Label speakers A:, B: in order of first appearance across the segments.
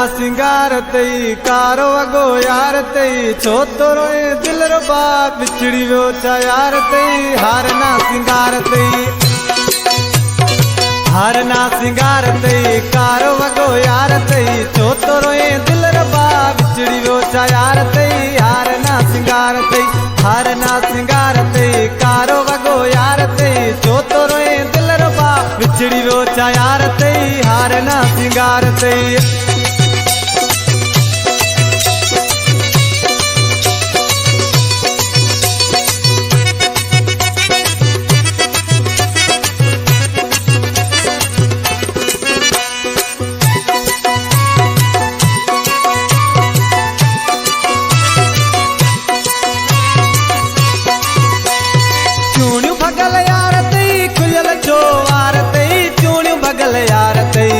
A: सिंगार तई कारो वगो यार तई छो तो रोए दिल रो बाप बिछड़ी वो चा यार तई हार ना सिंगार तई हार ना सिंगार तई कारो वगो यार तई छो तो रोए दिल रो बाप बिछड़ी वो चा यार तई हार ना सिंगार तई हार ना सिंगार तई कारो वगो यार तई छो तो रोए दिल रो बाप बिछड़ी वो चा यार तई हार ना सिंगार तई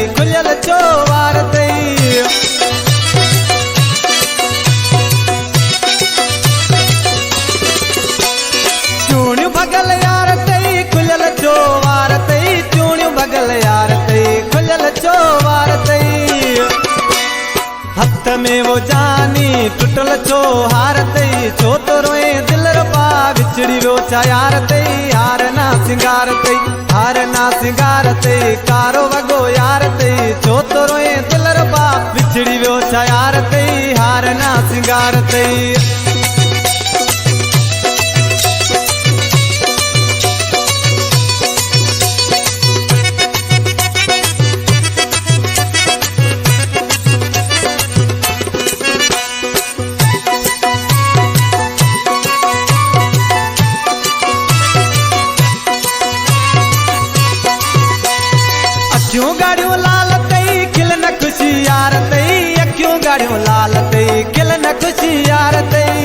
A: खुलल चोवार तई चूड़ियों भगल यार तई खुलल चोवार तई चूड़ियों भगल यार तई खुलल चोवार तई हथ में वो जानी टुटल चोहार तई छो तो रोए दिल रबा बिछड़ी वो चा यार तई हार ना सिंगार तई हार ना सिंगार तई कारो वगो यार तई छो तो रोए दिल रबा बिछड़ी वो चा यार तई हार ना सिंगार तई क्यों गाड़ियों लाल तई खिल न खुशी यार तई क्यों गाड़ियों लाल तई खिल न खुशी यार तई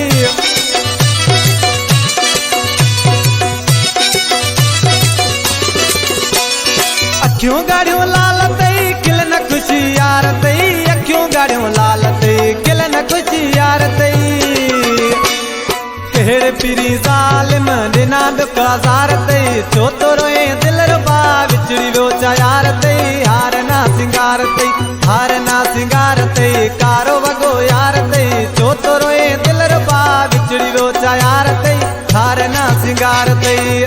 A: क्यों गाड़ियों लाल तई खिल न खुशी यार तई क्यों गाड़ियों लाल तई खिल न खुशी यार तई केड़ पीरी जालिम दिना दुकाजार तई छो तो रोए दिल रबा बिछड़ी वो चा यार तई हार ना सिंगार तई हार ना सिंगार तई कारो वगो यार तई छो तो रोए दिल रबा बिछड़ी वो चा यार तई हार ना सिंगार तई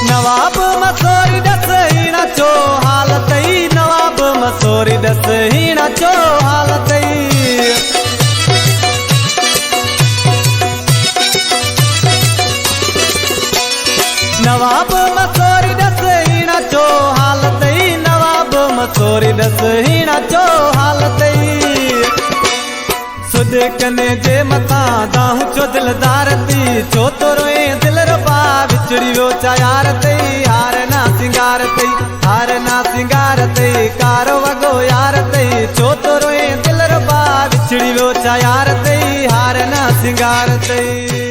A: नवाब मसूरी दस हीना चो हालतई नवाब मसूरी दस हीना चो हालतई नवाब मसूरी दस हीना चो हालतई नवाब मसूरी दस हीना चो हालतई सुध कने जे मता दाहू चो दिलदार ती छो तो रोए दिल रबा बिछड़ी वो चा यार तई हार ना सिंगार तई हार ना सिंगार तई कारो वगो यार तई छो तो रोए दिल रबा बिछड़ी वो चा यार तई हार ना सिंगार तई।